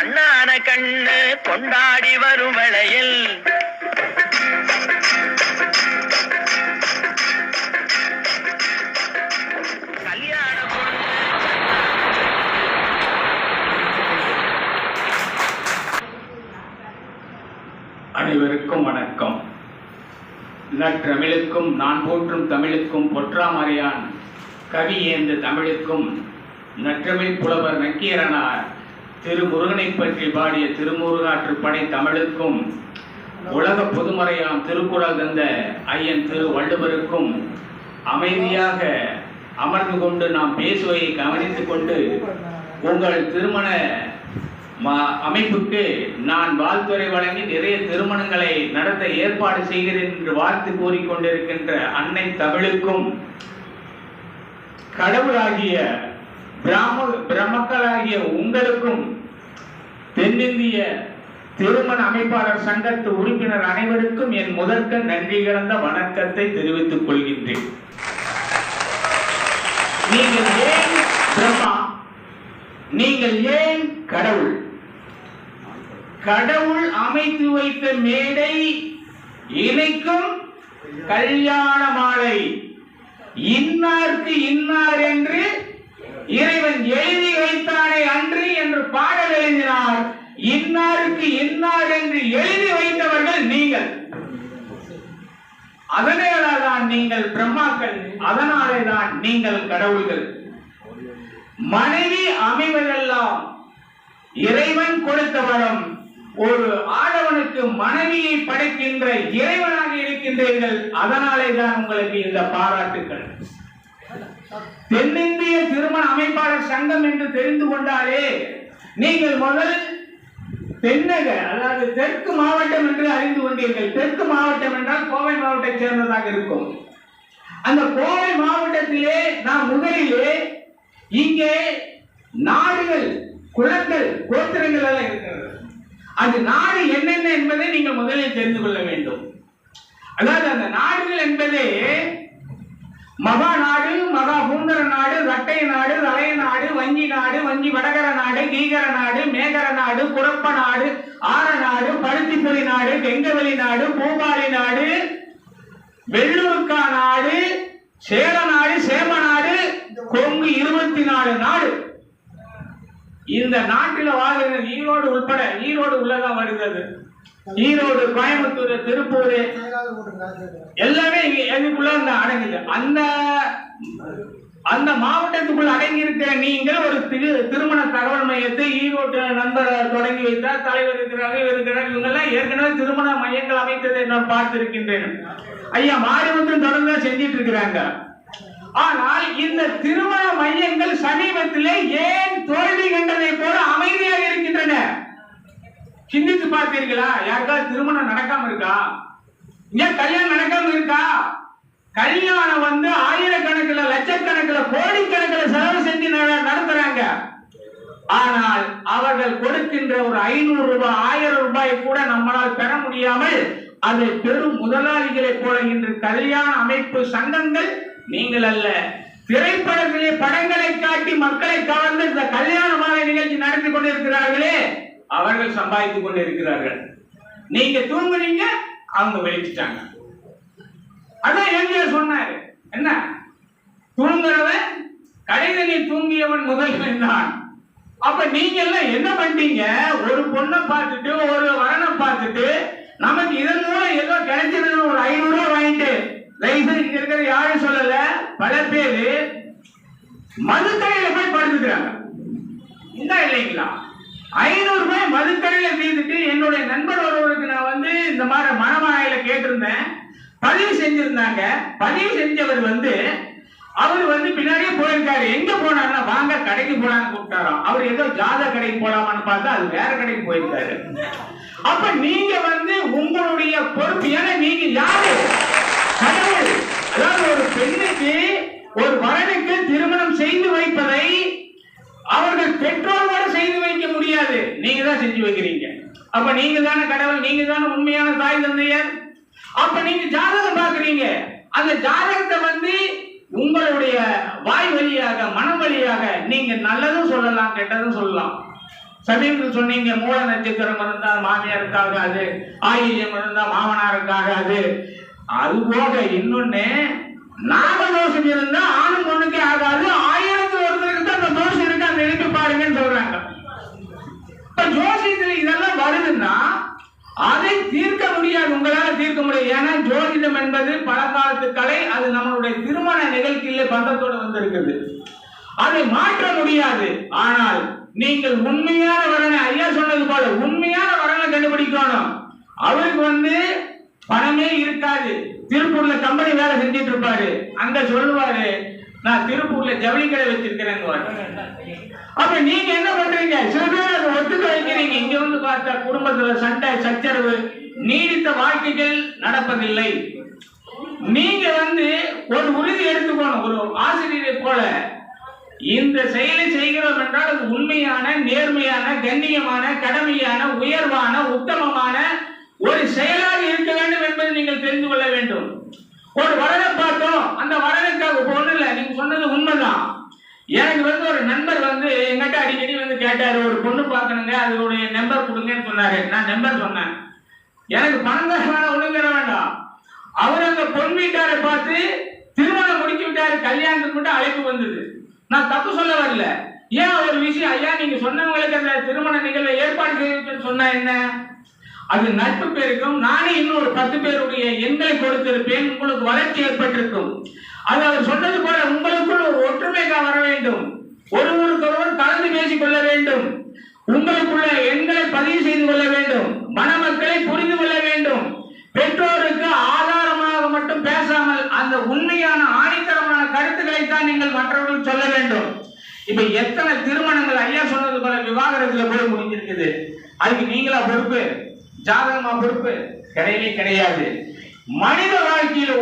கண்ணான கண்ணு கொண்டாடி வரும் வேளையில் கல்யாண அனைவருக்கும் வணக்கம். நற்றமிழுக்கும் நான் போற்றும் தமிழுக்கும் பொற்றாமறையான் கவி ஏந்த தமிழுக்கும் நற்றமிழ் புலவர் நக்கீரனார் திருமுருகனை பற்றி பாடிய திருமுருகாற்றுப்படை தமிழுக்கும் உலக பொதுமறையாம் திருக்குறள் தந்த ஐயன் திரு வள்ளுவருக்கும் அமைதியாக அமர்ந்து கொண்டு நாம் பேசுவதை கவனித்துக் கொண்டு உங்கள் திருமண அமைப்புக்கு நான் வாழ்த்துறை வழங்கி நிறைய திருமணங்களை நடத்த ஏற்பாடு செய்கிறேன் என்று வாழ்த்து கூறிக்கொண்டிருக்கின்ற அன்னை தமிழுக்கும் கடவுளாகிய பிரம்மக்களாகிய உங்களுக்கும் தென்னிந்திய திருமண அமைப்பாளர் சங்கத்து உறுப்பினர் அனைவருக்கும் என் முதற்க நன்றி கலந்த வணக்கத்தை தெரிவித்துக் கொள்கின்றேன். நீங்கள் ஏன் பிரம்மா, நீங்கள் ஏன் கடவுள்? கடவுள் அமைத்து வைத்த மேடை இணைக்கும் கல்யாண மாலை. இன்னார்க்கு இன்னார் என்று இறைவன் எழுதி வைத்தானே அன்று என்று பாடல் எழுதினார். இன்னாருக்கு இன்னார் என்று எழுதி வைத்தவர்கள் நீங்கள். அதனால்தான் நீங்கள் பிரம்மாக்கள், அதனாலேதான் நீங்கள் கடவுள்கள். மனைவி அமைவதெல்லாம் இறைவன் கொடுத்த வரம். ஒரு ஆடவனுக்கு மனைவியை படைக்கின்ற இறைவனாக இருக்கின்றீர்கள். அதனாலே தான் உங்களுக்கு இந்த பாராட்டுக்கள். தென்னிந்திய திருமண அமைப்பாளர் சங்கம் என்று தெரிந்து கொண்டாலே நீங்கள் முதல் தென்னக, அதாவது தெற்கு மாவட்டம் என்று அறிந்து கொண்டீர்கள். தெற்கு மாவட்டம் என்றால் கோவை மாவட்டத்தை சேர்ந்ததாக இருக்கும். அந்த கோவை மாவட்டத்திலே நாம் முதலிலே இங்கே நாடுகள், குலங்கள், கோத்திரங்கள் எல்லாம் இருக்கிறது. அது நாடு என்னென்ன என்பதை நீங்கள் முதலில் தெரிந்து கொள்ள வேண்டும். அதாவது அந்த நாடுகள் என்பதே மகா நாடு, மகா பூந்தர நாடு, ரட்டை நாடு, ரளைய நாடு, வஞ்சி நாடு, வஞ்சி வடகர நாடு, கீகர நாடு, மேகர நாடு, குரப்ப நாடு, ஆர நாடு, பருத்திப்புலி நாடு, கெங்கவெளி நாடு, பூபாரி நாடு, வெள்ளூர்கா நாடு, சேல நாடு, சேம நாடு, கொங்கு 24 நாடு. இந்த நாட்டில் வாழ்கிற ஈரோடு உட்பட, ஈரோடு உள்ளதான் வருகிறது. ஈரோடு, கோயம்புத்தூர், திருப்பூர் எல்லாமே எதுக்குள்ள அடங்குது. அந்த மாவட்டத்துக்குள்ள அடங்கி இருக்கிற நீங்கள் ஒரு திருமண தகவல் மையத்தை ஈரோட்டு நண்பர் தொடங்கி வைத்தார். தலைவர் இருக்கிறார்கள், இவங்க எல்லாம் ஏற்கனவே திருமண மையங்கள் அமைத்ததை நான் பார்த்திருக்கின்றேன். ஐயா மாரிமுத்து தொடர்ந்து செஞ்சிட்டு இருக்கிறாங்க. ஆனால் இந்த திருமண மையங்கள் சமீபத்திலே ஏன் தோல்வி கண்டதை போல அமைதியாக இருக்கின்றன? சிந்தித்து பார்த்தீர்களா? யாருக்காவது திருமணம் நடக்காம இருக்கா? ஏன் கல்யாணம் நடக்காம இருக்கா? கல்யாணம் ஆயிரக்கணக்கில், லட்சக்கணக்கில், கோடிக்கணக்கில் செலவு செஞ்சு நடத்துறாங்க. ஆனால் அவர்கள் கொடுக்கின்ற ஒரு 500 ரூபாய், 1000 ரூபாய் கூட நம்மளால் பெற முடியாமல் அதை பெரும் முதலாளிகளை போல இன்று கல்யாண அமைப்பு சங்கங்கள், நீங்கள் அல்ல, திரைப்படத்திலே படங்களை காட்டி மக்களை கவர்ந்து இந்த கல்யாண மாலை நிகழ்ச்சி நடத்தி கொண்டிருக்கிறார்களே, அவர்கள் சம்பாதித்துக் கொண்டிருக்கிறார்கள். நீங்க தூங்குனீங்க, அவங்க வெளிச்சிட்டாங்க. அதான் எம்ஜிஆர் சொன்னாரு, என்ன தூங்குறவன் கடைதனில் தூங்கியவன் முதல்வன் தான். அப்ப நீங்க எல்லாம் என்ன பண்ணீங்க? ஒரு பொண்ணை பார்த்துட்டு, ஒரு வரனை பார்த்துட்டு, நமக்கு இதன் மூலம் ஏதோ கிடைச்சது ஒரு 500 ரூபாய் வாங்கிட்டு, லைசன்ஸ் இங்க இருக்கிற யாரும் சொல்லல, பல பேரு மதுக்கடையில போய் படுத்துக்கிறாங்க. இந்த இல்லைங்களா? 500 ரூபாய் மதுக்கடையில தீர்த்துட்டு, என்னுடைய நண்பர் ஒருவருக்கு நான் இந்த மாதிரி மணமாலையில கேட்டிருந்தேன், பதிவு செஞ்சிருந்தாங்க. பதிவு செஞ்சவர் அவர் பின்னாடியே போயிருக்காரு. எங்க போனாருன்னா, வாங்க கடைக்கு போலான்னு கூப்பிட்டாராம். அவர் ஏதோ ஜாத கடைக்கு போலாமான்னு பார்த்தா அது வேற கடைக்கு போயிருக்காரு. அப்ப நீங்க உங்களுடைய பொறுப்பு, ஏன்னா நீங்க யாரு? கடவுள். அதாவது ஒரு பெண்ணுக்கு, ஒரு வரனுக்கு திருமணம் செய்து வைப்பதை அவர்கள் பெற்றோரோட செய்து வைக்க முடியாது, நீங்க தான் செஞ்சு வைக்கிறீங்க. அப்ப நீங்க தானே கடவுள், நீங்க தானே உண்மையான தாய் தந்தையர். அப்ப நீங்க ஜாதகம் பாக்குறீங்க, அந்த ஜாதகத்தை உங்களுடைய வாய் வழியாக, மனம் வழியாக நீங்க நல்லதும் சொல்லலாம், கெட்டதும் சொல்லலாம். சமீபத்தில் சொன்னீங்க மூல நட்சத்திரம் இருந்தால் மாமியாருக்கு ஆகாது, ஆயில்யம் இருந்தா மாமனாருக்கு ஆகாது. அது போக இன்னொன்னு நாகதோஷம் இருந்தா ஆணும் பொண்ணுக்கே ஆகாது, 1000 ஒருத்தருக்கு தான் அந்த தோஷம் இருக்கு, அந்த எழுப்பி பாருங்கன்னு சொல்றாங்க. இப்ப ஜோசியத்தில் இதெல்லாம் வருதுன்னா அதை தீர்க்க முடியாது, உங்களால தீர்க்க முடியாது. ஏன்னா ஜோதிடம் என்பது பழங்காலத்து கலை, அது நம்மளுடைய திருமண நிகழ்ச்சியில பந்தத்தோடு வந்திருக்குது, அதை மாற்ற முடியாது. ஆனால் நீங்கள் உண்மையான வரனை, ஐயா சொன்னது போல உண்மையான வரனை கண்டுபிடிக்கணும். அவருக்கு பணமே இருக்காது, திருப்பூர்ல கம்பெனி வேலை செஞ்சிட்டு இருப்பாரு, அங்க சொல்லுவாரு நான் திருப்பூர்ல ஜவுளி கடை வச்சிருக்கிறேன். அப்ப நீங்க என்ன பண்றீங்க? சில பேர் அதை ஒத்துக்க வைக்கிறீங்க. இங்க பார்த்தா குடும்பத்துல சண்டை சச்சரவு, நீடித்த வாழ்க்கைகள் நடப்பதில்லை. நீங்க ஒரு உறுதி எடுத்துக்கணும், ஒரு ஆசிரியரை போல இந்த செயலை செய்கிறோம் என்றால் அது உண்மையான, நேர்மையான, கண்ணியமான, கடமையான, உயர்வான, உத்தமமான ஒரு செயலாக இருக்க வேண்டும் என்பதை நீங்கள் தெரிந்து கொள்ள வேண்டும். ஒரு வரனை பார்த்தோம், அந்த வரனுக்காக ஒண்ணு இல்லை, நீங்க சொன்னது உண்மைதான். எனக்கு ஒரு நண்பர் எங்கிட்ட அடிக்கடி கேட்டாரு, ஒரு பொண்ணு பார்க்கணுங்க, அதோடைய நம்பர் கொடுங்கன்னு சொன்னாரு. நான் நம்பர் சொன்னேன். எனக்கு பணங்கார ஒண்ணுங்கிற வேண்டாம். அவர் அந்த பொன் வீட்டாரை பார்த்து திருமணம் முடிச்சு விட்டாரு, கல்யாணத்துக்கு மட்டும் அழைப்பு வந்தது. நான் தப்பு சொல்ல வரல. ஏன் ஒரு விஷயம், ஐயா நீங்க சொன்னவங்களுக்கு அந்த திருமண நிகழ்வை ஏற்பாடு செய்து சொன்னா என்ன, அது நட்பு பேருக்கும் நானே இன்னொரு 10 பேருடைய எண்களை கொடுத்திருப்பேன், உங்களுக்கு வளர்ச்சி ஏற்பட்டிருக்கும். அது அவர் சொன்னது போல உங்களுக்குள் ஒரு ஒற்றுமை வர வேண்டும், ஒருவருக்கொருவர் கலந்து பேசிக் கொள்ள வேண்டும், உங்களுக்குள்ள எண்களை பதிவு செய்து கொள்ள வேண்டும், மணமக்களை புரிந்து கொள்ள வேண்டும். பெற்றோருக்கு ஆதாரமாக மட்டும் பேசாமல் அந்த உண்மையான ஆணித்தரமான கருத்துக்களை தான் நீங்கள் மற்றவர்கள் சொல்ல வேண்டும். இப்ப எத்தனை திருமணங்கள் ஐயா சொன்னது போல விவாகரத்துல போய் முடிஞ்சிருக்குது. அதுக்கு நீங்களா பொறுப்பு? ஜாதகமா பொறுப்பு? கிடையவே கிடையாது. மனித வாழ்க்கையில்